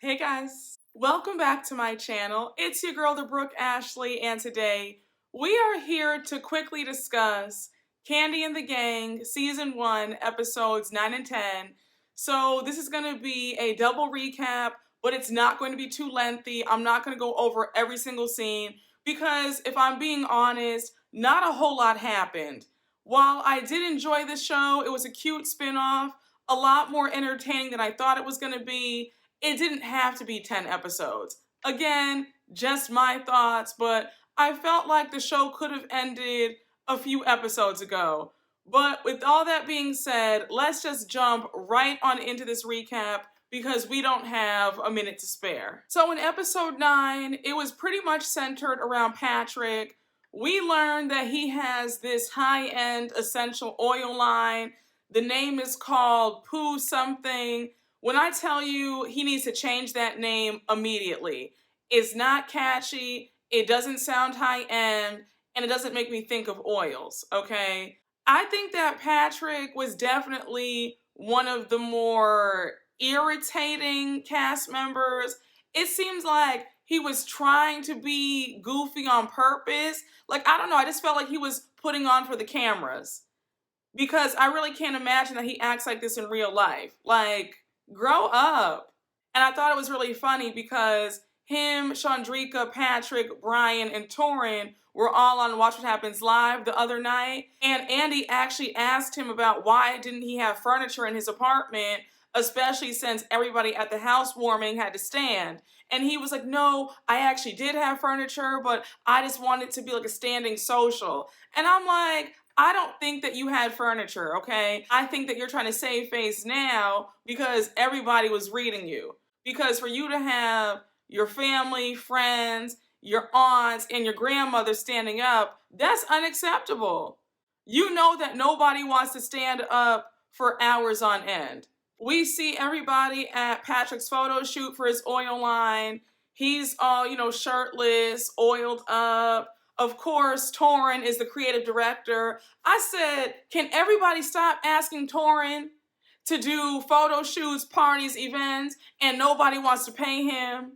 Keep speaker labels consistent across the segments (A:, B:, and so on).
A: Hey guys, welcome back to my channel. It's your girl, the Brooke Ashley, and today we are here to quickly discuss Kandi and the Gang Season 1, Episodes 9 and 10. So this is going to be a double recap, but it's not going to be too lengthy. I'm not going to go over every single scene because if I'm being honest, not a whole lot happened. While I did enjoy the show, it was a cute spin-off, a lot more entertaining than I thought it was going to be. It didn't have to be 10 episodes. Again, just my thoughts, but I felt like the show could have ended a few episodes ago. But with all that being said, let's just jump right on into this recap because we don't have a minute to spare. So in episode 9, it was pretty much centered around Patrick. We learned that he has this high-end essential oil line. The name is called Peau something. When I tell you he needs to change that name immediately, it's not catchy, it doesn't sound high-end, and it doesn't make me think of oils, okay? I think that Patrick was definitely one of the more irritating cast members. It seems like he was trying to be goofy on purpose. Like, I don't know, I just felt like he was putting on for the cameras. Because I really can't imagine that he acts like this in real life. Like, grow up. And I thought it was really funny because him, Shawndreca, Patrick, Brian, and Torin were all on Watch What Happens Live the other night. And Andy actually asked him about why didn't he have furniture in his apartment, especially since everybody at the housewarming had to stand. And he was like, no, I actually did have furniture, but I just wanted it to be like a standing social. And I'm like, I don't think that you had furniture, okay? I think that you're trying to save face now because everybody was reading you. Because for you to have your family, friends, your aunts, and your grandmother standing up, that's unacceptable. You know that nobody wants to stand up for hours on end. We see everybody at Patrick's photo shoot for his oil line. He's all, shirtless, oiled up. Of course, Torin is the creative director. I said, can everybody stop asking Torin to do photo shoots, parties, events, and nobody wants to pay him?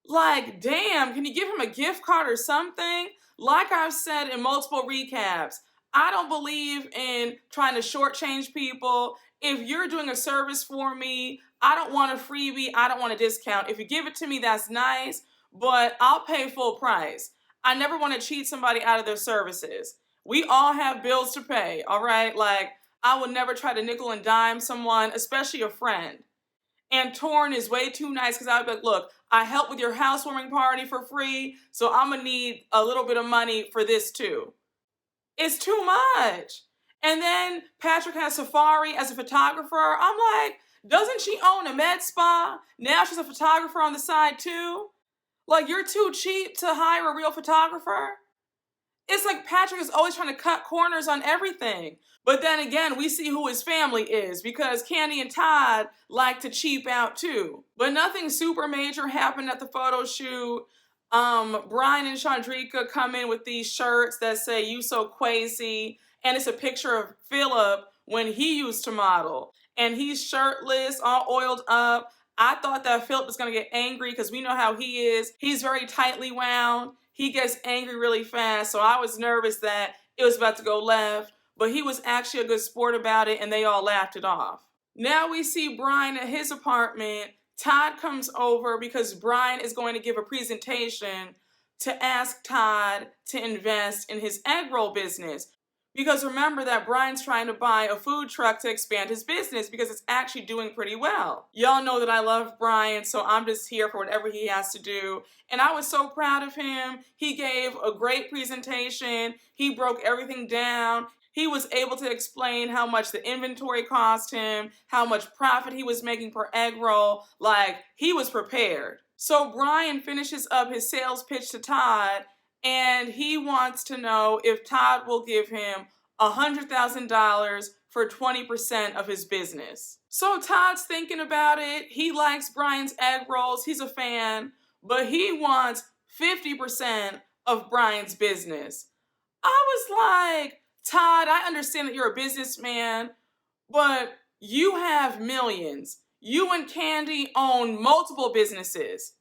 A: Like, damn, can you give him a gift card or something? Like I've said in multiple recaps, I don't believe in trying to shortchange people. If you're doing a service for me, I don't want a freebie, I don't want a discount. If you give it to me, that's nice, but I'll pay full price. I never want to cheat somebody out of their services. We all have bills to pay, all right? Like, I would never try to nickel and dime someone, especially a friend. And Torin is way too nice because I would be like, look, I helped with your housewarming party for free, so I'm going to need a little bit of money for this too. It's too much. And then Patrick has Safari as a photographer. I'm like, doesn't she own a med spa? Now she's a photographer on the side too? Like, you're too cheap to hire a real photographer? It's like Patrick is always trying to cut corners on everything. But then again, we see who his family is because Kandi and Todd like to cheap out too. But nothing super major happened at the photo shoot. Brian and Shawndreca come in with these shirts that say, "You so crazy," and it's a picture of Phillip when he used to model. And he's shirtless, all oiled up. I thought that Phillip was going to get angry because we know how he is. He's very tightly wound. He gets angry really fast, so I was nervous that it was about to go left. But he was actually a good sport about it, and they all laughed it off. Now we see Brian at his apartment. Todd comes over because Brian is going to give a presentation to ask Todd to invest in his egg roll business. Because remember that Brian's trying to buy a food truck to expand his business because it's actually doing pretty well. Y'all know that I love Brian, so I'm just here for whatever he has to do. And I was so proud of him. He gave a great presentation. He broke everything down. He was able to explain how much the inventory cost him, how much profit he was making per egg roll. Like, he was prepared. So Brian finishes up his sales pitch to Todd, and he wants to know if Todd will give him $100,000 for 20% of his business. So Todd's thinking about it. He likes Brian's egg rolls. He's a fan, but he wants 50% of Brian's business. I was like, Todd, I understand that you're a businessman, but you have millions. you and Kandi own multiple businesses.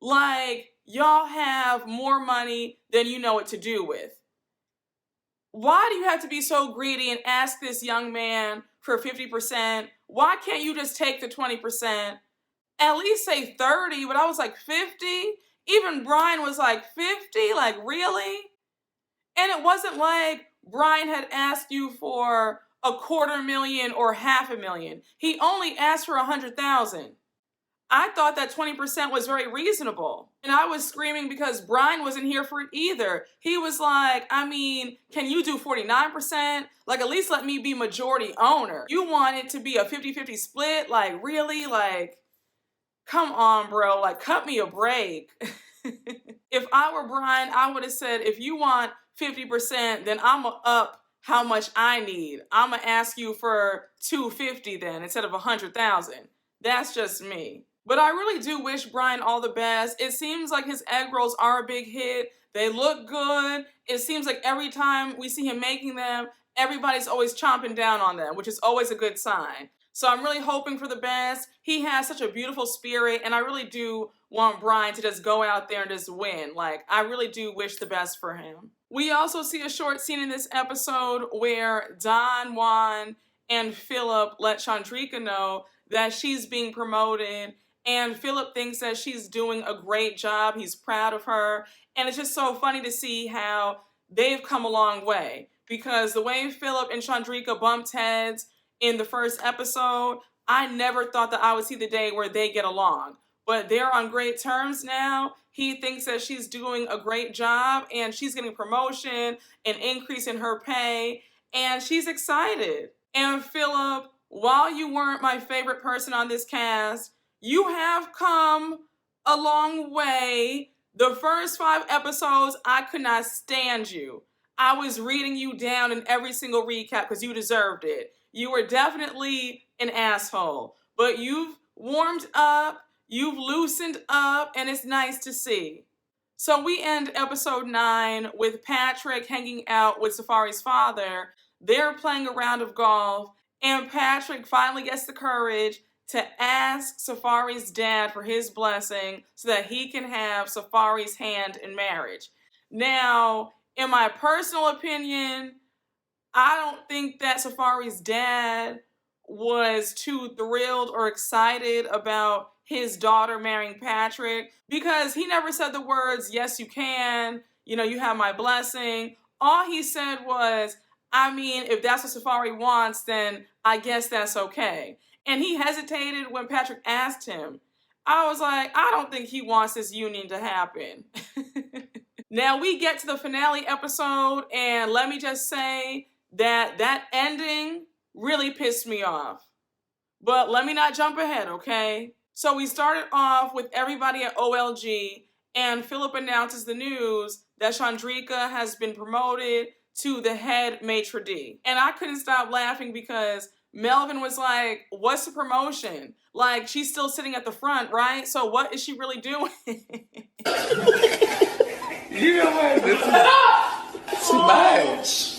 A: Like, y'all have more money than you know what to do with. Why do you have to be so greedy and ask this young man for 50%? Why can't you just take the 20%? At least say 30, but I was like 50? Even Brian was like 50? Like, really? And it wasn't like Brian had asked you for $250,000 or $500,000. He only asked for $100,000. I thought that 20% was very reasonable. And I was screaming because Brian wasn't here for it either. He was like, I mean, can you do 49%? Like, at least let me be majority owner. You want it to be a 50-50 split? Like, really? Like, come on, bro. Like, cut me a break. If I were Brian, I would have said, if you want 50%, then I'm going to up how much I need. I'm going to ask you for $250 then instead of $100,000. That's just me. But I really do wish Brian all the best. It seems like his egg rolls are a big hit. They look good. It seems like every time we see him making them, everybody's always chomping down on them, which is always a good sign. So I'm really hoping for the best. He has such a beautiful spirit, and I really do want Brian to just go out there and just win. Like, I really do wish the best for him. We also see a short scene in this episode where Don, Juan, and Phillip let Shawndreca know that she's being promoted, and Phillip thinks that she's doing a great job. He's proud of her, and it's just so funny to see how they've come a long way, because the way Phillip and Shawndreca bumped heads in the first episode, I never thought that I would see the day where they get along. But they're on great terms now. He thinks that she's doing a great job, and she's getting promotion, an increase in her pay, and she's excited. And Phillip, while you weren't my favorite person on this cast, you have come a long way. The first 5 episodes, I could not stand you. I was reading you down in every single recap because you deserved it. You were definitely an asshole. But you've warmed up, you've loosened up, and it's nice to see. So we end episode 9 with Patrick hanging out with Safari's father. They're playing a round of golf, and Patrick finally gets the courage to ask Safari's dad for his blessing so that he can have Safari's hand in marriage. Now, in my personal opinion, I don't think that Safari's dad was too thrilled or excited about his daughter marrying Patrick, because he never said the words, yes, you can, you have my blessing. All he said was, I mean, if that's what Safari wants, then I guess that's okay. And he hesitated when Patrick asked him. I was like, I don't think he wants this union to happen. Now we get to the finale episode, and let me just say that ending really pissed me off. But let me not jump ahead, okay? So we started off with everybody at OLG, and Phillip announces the news that Shawndreca has been promoted to the head maitre d'. And I couldn't stop laughing because Melvin was like, what's the promotion? Like, she's still sitting at the front, right? So what is she really doing?
B: You know what? It's too much.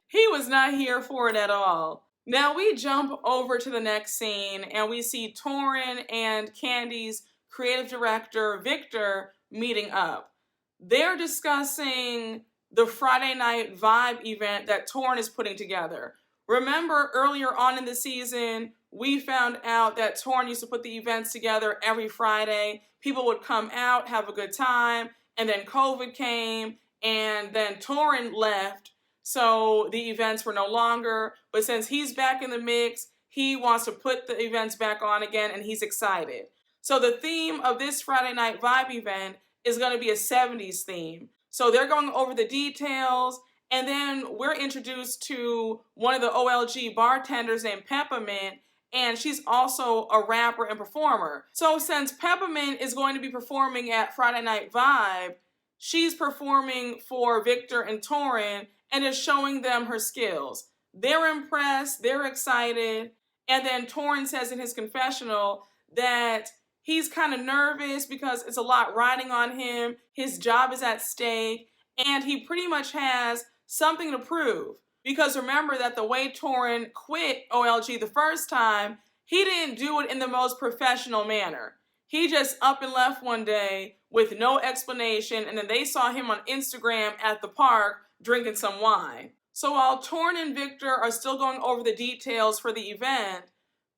A: He was not here for it at all. Now we jump over to the next scene, and we see Torin and Kandi's creative director, Victor, meeting up. They're discussing the Friday Night Vibe event that Torin is putting together. Remember, earlier on in the season, we found out that Torin used to put the events together every Friday. People would come out, have a good time, and then COVID came, and then Torin left, so the events were no longer. But since he's back in the mix, he wants to put the events back on again, and he's excited. So the theme of this Friday Night Vibe event is going to be a 70s theme. So they're going over the details, and then we're introduced to one of the OLG bartenders named Peppermint, and she's also a rapper and performer. So since Peppermint is going to be performing at Friday Night Vibe, she's performing for Victor and Torin and is showing them her skills. They're impressed, they're excited, and then Torin says in his confessional that he's kind of nervous because it's a lot riding on him, his job is at stake, and he pretty much has something to prove. Because remember that the way Torin quit OLG the first time, he didn't do it in the most professional manner. He just up and left one day with no explanation, and then they saw him on Instagram at the park drinking some wine. So while Torin and Victor are still going over the details for the event,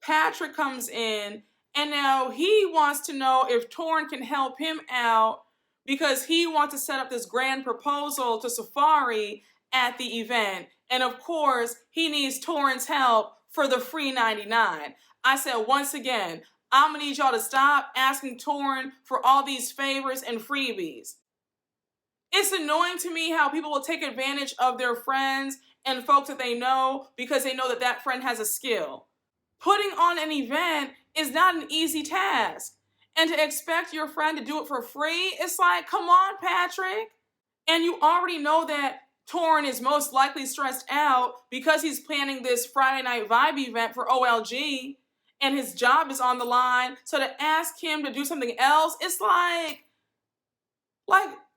A: Patrick comes in, and now he wants to know if Torin can help him out because he wants to set up this grand proposal to Safari at the event. And of course, he needs Torin's help for the free 99. I said, once again, I'm gonna need y'all to stop asking Torin for all these favors and freebies. It's annoying to me how people will take advantage of their friends and folks that they know because they know that that friend has a skill. Putting on an event is not an easy task. And to expect your friend to do it for free, it's like, come on, Patrick. And you already know that Torin is most likely stressed out because he's planning this Friday Night Vibe event for OLG and his job is on the line. So to ask him to do something else, it's like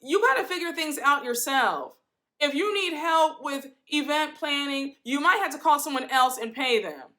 A: you got to figure things out yourself. If you need help with event planning, you might have to call someone else and pay them.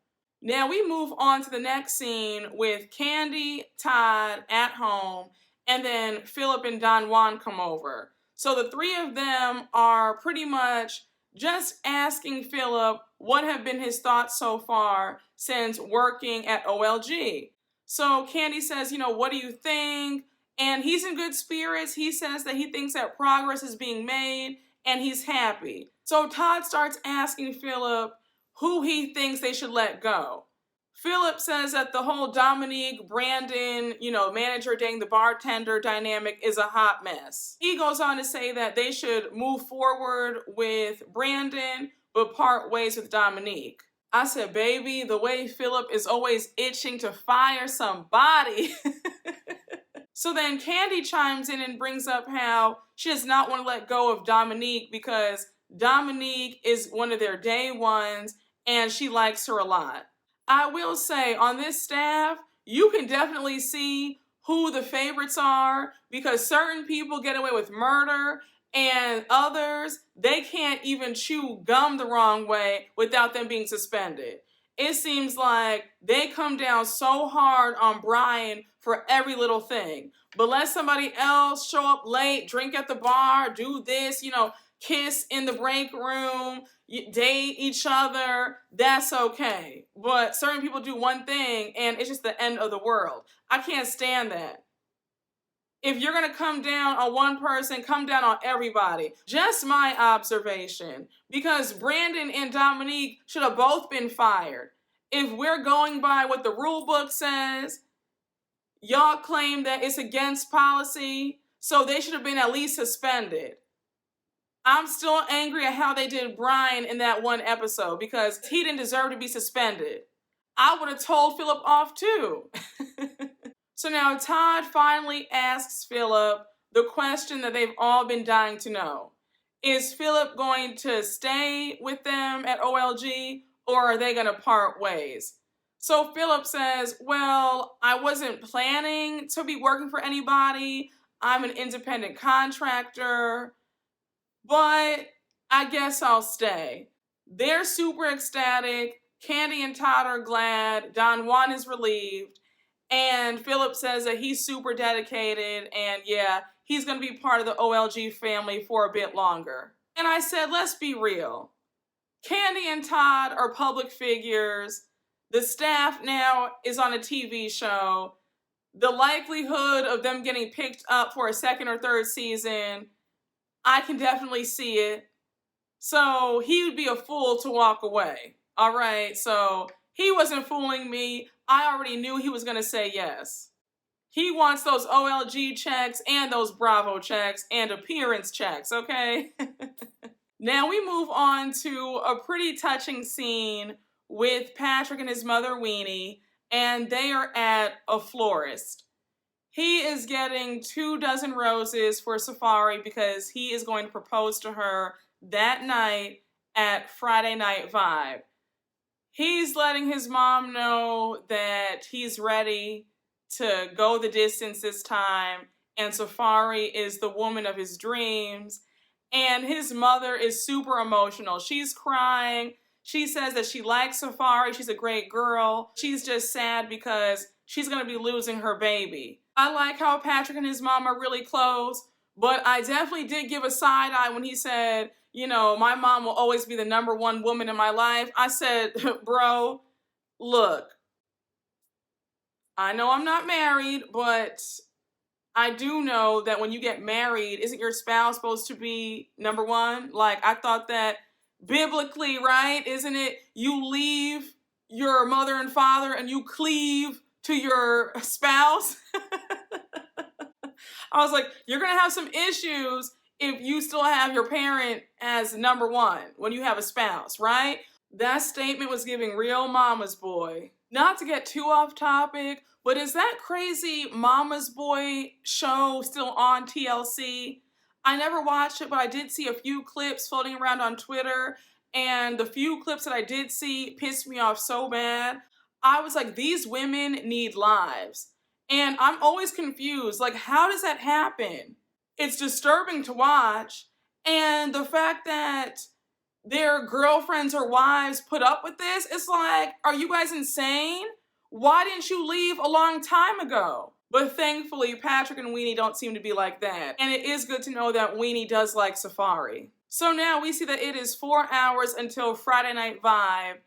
A: Now we move on to the next scene with Kandi, Todd at home, and then Phillip and Don Juan come over. So the three of them are pretty much just asking Phillip what have been his thoughts so far since working at OLG. So Kandi says, what do you think? And he's in good spirits. He says that he thinks that progress is being made and he's happy. So Todd starts asking Phillip who he thinks they should let go. Phillip says that the whole Dominique, Brandon, manager dating the bartender dynamic is a hot mess. He goes on to say that they should move forward with Brandon, but part ways with Dominique. I said, baby, the way Phillip is always itching to fire somebody. So then Kandi chimes in and brings up how she does not want to let go of Dominique because Dominique is one of their day ones and she likes her a lot. I will say, on this staff, you can definitely see who the favorites are because certain people get away with murder and others, they can't even chew gum the wrong way without them being suspended. It seems like they come down so hard on Brian for every little thing. But let somebody else show up late, drink at the bar, do this, kiss in the break room, date each other, that's okay. But certain people do one thing and it's just the end of the world. I can't stand that. If you're going to come down on one person, come down on everybody. Just my observation. Because Brandon and Dominique should have both been fired. If we're going by what the rule book says, y'all claim that it's against policy, so they should have been at least suspended. I'm still angry at how they did Brian in that one episode because he didn't deserve to be suspended. I would have told Phillip off too. So now Todd finally asks Phillip the question that they've all been dying to know. Is Phillip going to stay with them at OLG or are they going to part ways? So Phillip says, well, I wasn't planning to be working for anybody. I'm an independent contractor, but I guess I'll stay. They're super ecstatic. Kandi and Todd are glad. Don Juan is relieved. And Phillip says that he's super dedicated and he's going to be part of the OLG family for a bit longer. And I said, let's be real. Kandi and Todd are public figures. The staff now is on a TV show. The likelihood of them getting picked up for a second or third season, I can definitely see it. So he would be a fool to walk away. All right, so he wasn't fooling me. I already knew he was going to say yes. He wants those OLG checks and those Bravo checks and appearance checks, okay? Now we move on to a pretty touching scene with Patrick and his mother Weenie, and they are at a florist. He is getting 24 roses for Safari because he is going to propose to her that night at Friday Night Vibe. He's letting his mom know that he's ready to go the distance this time, and Safari is the woman of his dreams. And his mother is super emotional. She's crying. She says that she likes Safari. She's a great girl. She's just sad because she's going to be losing her baby. I like how Patrick and his mom are really close, but I definitely did give a side eye when he said, you know, my mom will always be the #1 woman in my life. I said, bro, look, I know I'm not married, but I do know that when you get married, isn't your spouse supposed to be #1? Like, I thought that biblically, right? Isn't it you leave your mother and father and you cleave to your spouse? I was like, you're going to have some issues if you still have your parent as #1 when you have a spouse, right? That statement was giving real mama's boy. Not to get too off topic, but is that crazy Mama's Boy show still on TLC? I never watched it, but I did see a few clips floating around on Twitter, and the few clips that I did see pissed me off so bad. I was like, these women need lives. And I'm always confused, like, how does that happen? It's disturbing to watch, and the fact that their girlfriends or wives put up with this, it's like, are you guys insane? Why didn't you leave a long time ago? But thankfully, Patrick and Weenie don't seem to be like that. And it is good to know that Weenie does like Safari. So now we see that it is 4 hours until Friday Night Vibe,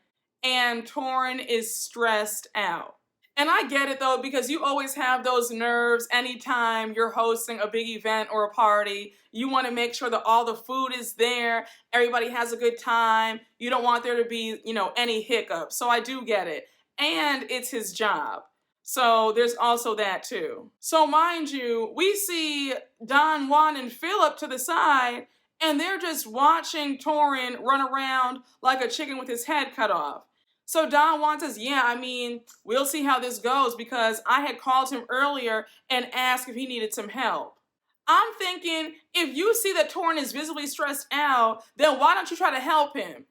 A: and Torin is stressed out. And I get it though, because you always have those nerves anytime you're hosting a big event or a party. You want to make sure that all the food is there, everybody has a good time. You don't want there to be, you know, any hiccups. So I do get it. And it's his job. So there's also that too. So mind you, we see Don, Juan, and Phillip to the side, and they're just watching Torin run around like a chicken with his head cut off. So Don Juan says, yeah, I mean, we'll see how this goes because I had called him earlier and asked if he needed some help. I'm thinking, if you see that Torin is visibly stressed out, then why don't you try to help him?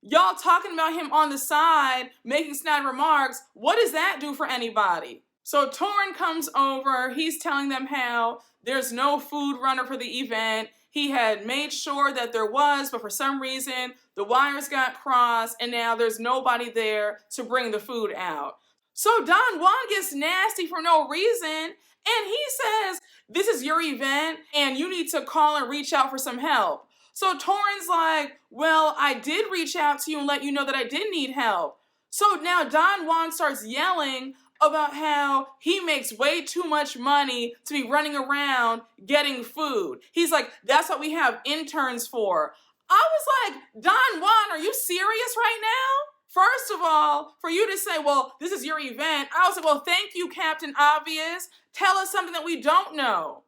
A: Y'all talking about him on the side, making snide remarks, what does that do for anybody? So Torin comes over, he's telling them how there's no food runner for the event. He had made sure that there was, but for some reason, the wires got crossed, and now there's nobody there to bring the food out. So Don Juan gets nasty for no reason, and he says, this is your event, and you need to call and reach out for some help. So Torin's like, well, I did reach out to you and let you know that I did need help. So now Don Juan starts yelling about how he makes way too much money to be running around getting food. He's like, that's what we have interns for. I was like, Don Juan, are you serious right now? First of all, for you to say, well, this is your event, I was like, well, thank you, Captain Obvious. Tell us something that we don't know.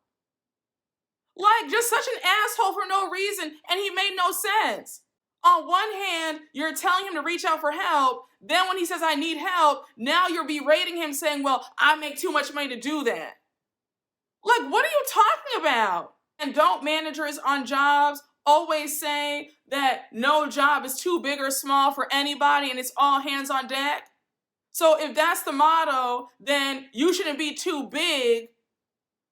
A: Like, just such an asshole for no reason, and he made no sense. On one hand, you're telling him to reach out for help. Then when he says, I need help, now you're berating him saying, well, I make too much money to do that. Like, what are you talking about? And don't managers on jobs always say that no job is too big or small for anybody and it's all hands on deck? So if that's the motto, then you shouldn't be too big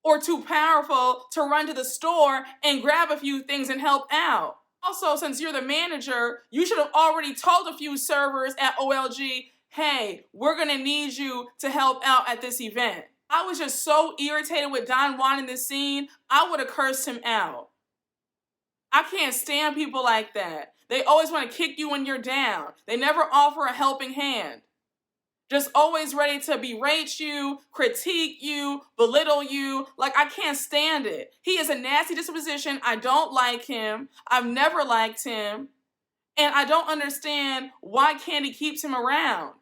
A: or too powerful to run to the store and grab a few things and help out. Also, since you're the manager, you should have already told a few servers at OLG, hey, we're gonna need you to help out at this event. I was just so irritated with Don Juan in this scene, I would have cursed him out. I can't stand people like that. They always want to kick you when you're down. They never offer a helping hand. Just always ready to berate you, critique you, belittle you. Like, I can't stand it. He is a nasty disposition. I don't like him. I've never liked him. And I don't understand why Kandi keeps him around.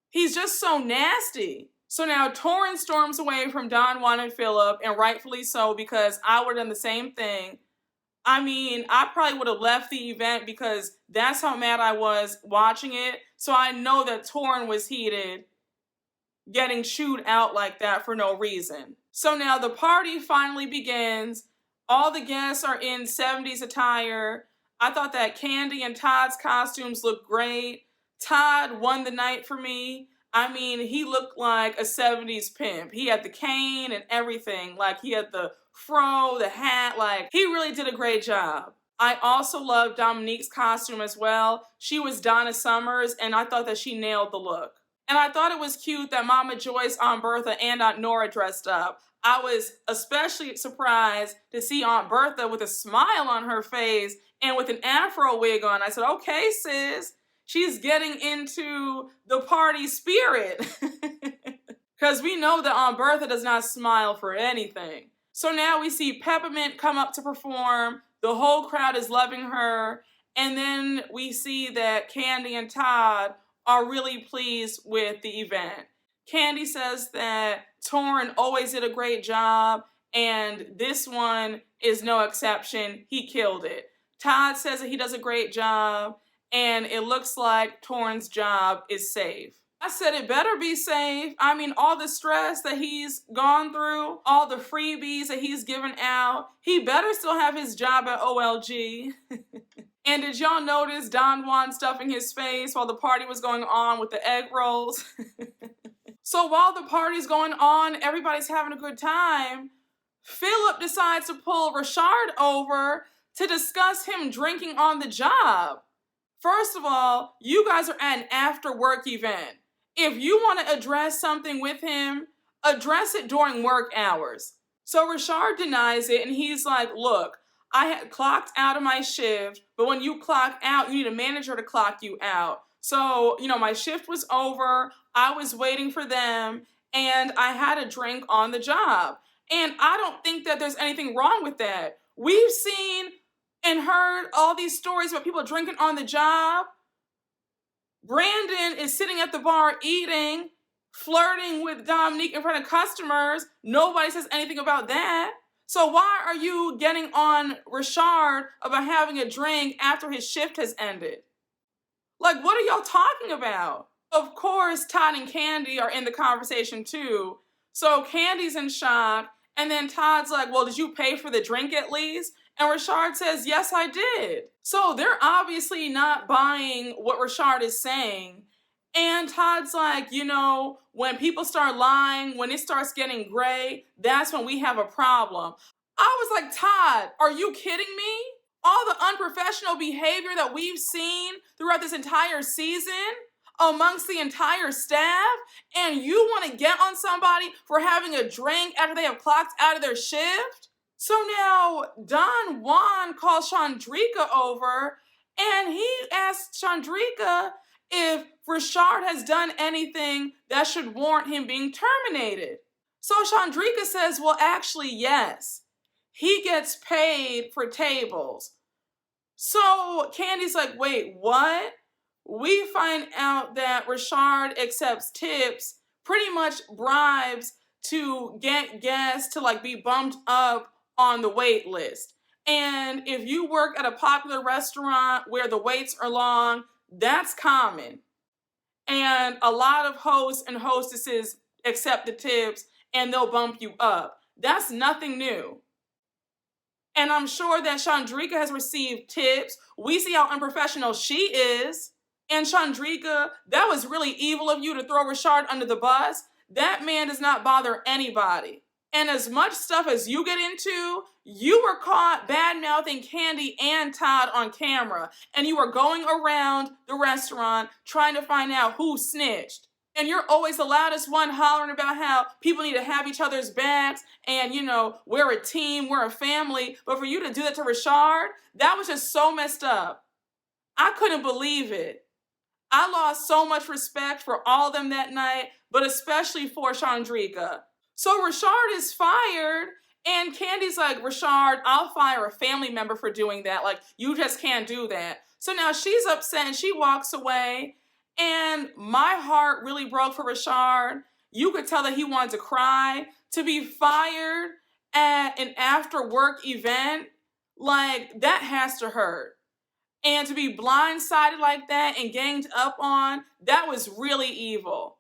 A: He's just so nasty. So now Torin storms away from Don Juan and Phillip, and rightfully so, because I would have done the same thing. I mean, I probably would have left the event because that's how mad I was watching it. So I know that Torin was heated, getting chewed out like that for no reason. So now the party finally begins. All the guests are in 70s attire. I thought that Kandi and Todd's costumes looked great. Todd won the night for me. I mean, he looked like a 70s pimp. He had the cane and everything. Like, he had the fro, the hat. Like, he really did a great job. I also love Dominique's costume as well. She was Donna Summers, and I thought that she nailed the look. And I thought it was cute that Mama Joyce, Aunt Bertha, and Aunt Nora dressed up. I was especially surprised to see Aunt Bertha with a smile on her face and with an afro wig on. I said, okay, sis, she's getting into the party spirit. Because we know that Aunt Bertha does not smile for anything. So now we see Peppermint come up to perform. The whole crowd is loving her. And then we see that Kandi and Todd are really pleased with the event. Kandi says that Torin always did a great job, and this one is no exception. He killed it. Todd says that he does a great job, and it looks like Torin's job is safe. I said it better be safe. I mean, all the stress that he's gone through, all the freebies that he's given out, he better still have his job at OLG. And did y'all notice Don Juan stuffing his face while the party was going on with the egg rolls? So while the party's going on, everybody's having a good time, Phillip decides to pull Rashard over to discuss him drinking on the job. First of all, you guys are at an after-work event. If you want to address something with him, address it during work hours. So Rashard denies it, and he's like, look, I had clocked out of my shift, but when you clock out, you need a manager to clock you out. So, my shift was over, I was waiting for them, and I had a drink on the job. And I don't think that there's anything wrong with that. We've seen and heard all these stories about people drinking on the job. Brandon is sitting at the bar eating, flirting with Dominique in front of customers. Nobody says anything about that. So why are you getting on Rashard about having a drink after his shift has ended? Like, what are y'all talking about? Of course, Todd and Kandi are in the conversation too. So Candy's in shock, and then Todd's like, well, did you pay for the drink at least? And Rashard says, yes, I did. So they're obviously not buying what Rashard is saying. And Todd's like, when people start lying, when it starts getting gray, that's when we have a problem. I was like, Todd, are you kidding me? All the unprofessional behavior that we've seen throughout this entire season amongst the entire staff, and you want to get on somebody for having a drink after they have clocked out of their shift? So now Don Juan calls Shawndreca over, and he asks Shawndreca if Rashard has done anything that should warrant him being terminated. So Shawndreca says, well, actually, yes. He gets paid for tables. So Candy's like, wait, what? We find out that Rashard accepts tips, pretty much bribes to get guests to be bumped up on the wait list. And if you work at a popular restaurant where the waits are long, that's common. And a lot of hosts and hostesses accept the tips and they'll bump you up. That's nothing new. And I'm sure that Shawndreca has received tips. We see how unprofessional she is. And Shawndreca, that was really evil of you to throw Rashard under the bus. That man does not bother anybody. And as much stuff as you get into, you were caught bad-mouthing Kandi and Todd on camera. And you were going around the restaurant trying to find out who snitched. And you're always the loudest one hollering about how people need to have each other's backs and, we're a team, we're a family. But for you to do that to Rashard, that was just so messed up. I couldn't believe it. I lost so much respect for all of them that night, but especially for Shawndreca. So Rashard is fired, and Candy's like, Rashard, I'll fire a family member for doing that. You just can't do that. So now she's upset and she walks away. And my heart really broke for Rashard. You could tell that he wanted to cry. To be fired at an after-work event, that has to hurt. And to be blindsided like that and ganged up on, that was really evil.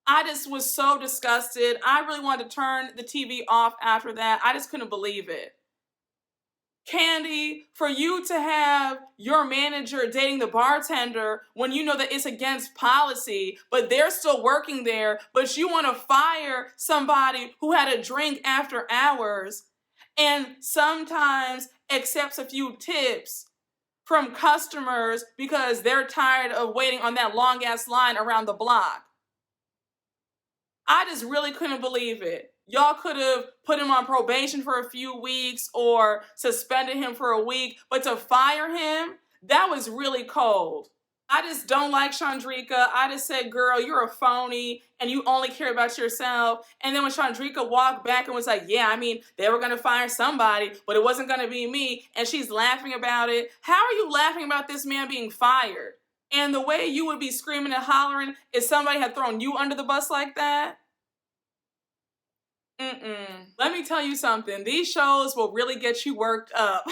A: I just was so disgusted. I really wanted to turn the TV off after that. I just couldn't believe it. Kandi, for you to have your manager dating the bartender when you know that it's against policy, but they're still working there, but you want to fire somebody who had a drink after hours. And sometimes accepts a few tips from customers because they're tired of waiting on that long ass line around the block. I just really couldn't believe it. Y'all could have put him on probation for a few weeks or suspended him for a week, but to fire him, that was really cold. I just don't like Shawndreca. I just said, girl, you're a phony and you only care about yourself. And then when Shawndreca walked back and was like, yeah, I mean, they were going to fire somebody, but it wasn't going to be me. And she's laughing about it. How are you laughing about this man being fired? And the way you would be screaming and hollering if somebody had thrown you under the bus like that? Let me tell you something. These shows will really get you worked up.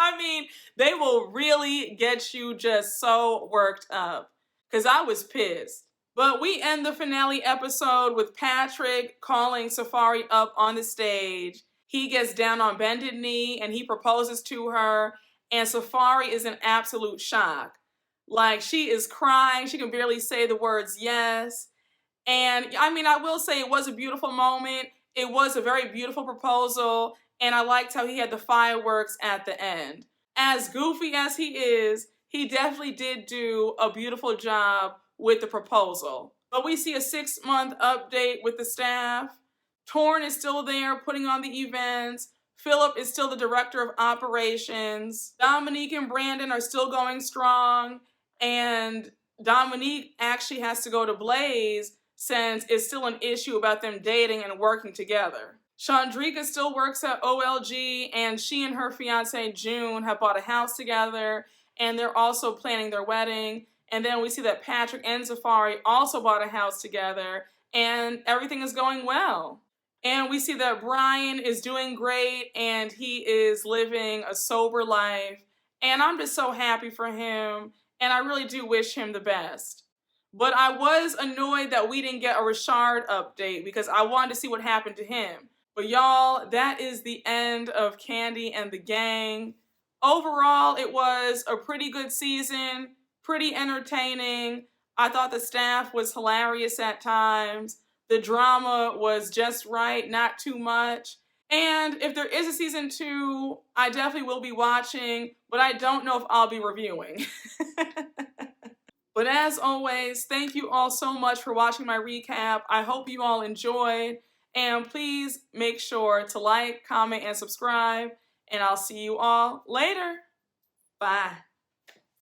A: I mean, they will really get you just so worked up. Because I was pissed. But we end the finale episode with Patrick calling Safari up on the stage. He gets down on bended knee and he proposes to her. And Safari is in absolute shock. Like, she is crying. She can barely say the words yes. And I mean, I will say it was a beautiful moment. It was a very beautiful proposal. And I liked how he had the fireworks at the end. As goofy as he is, he definitely did do a beautiful job with the proposal. But we see a 6-month update with the staff. Torin is still there putting on the events. Phillip is still the director of operations. Dominique and Brandon are still going strong. And Dominique actually has to go to Blaze since it's still an issue about them dating and working together. Shawndreca still works at OLG, and she and her fiance June have bought a house together, and they're also planning their wedding. And then we see that Patrick and Safari also bought a house together, and everything is going well. And we see that Brian is doing great, and he is living a sober life. And I'm just so happy for him, and I really do wish him the best. But I was annoyed that we didn't get a Rashard update because I wanted to see what happened to him. But y'all, that is the end of Kandi and the Gang. Overall, it was a pretty good season, pretty entertaining. I thought the staff was hilarious at times. The drama was just right, not too much. And if there is a season 2, I definitely will be watching, but I don't know if I'll be reviewing. But as always, thank you all so much for watching my recap. I hope you all enjoyed. And please make sure to like, comment, and subscribe. And I'll see you all later. Bye.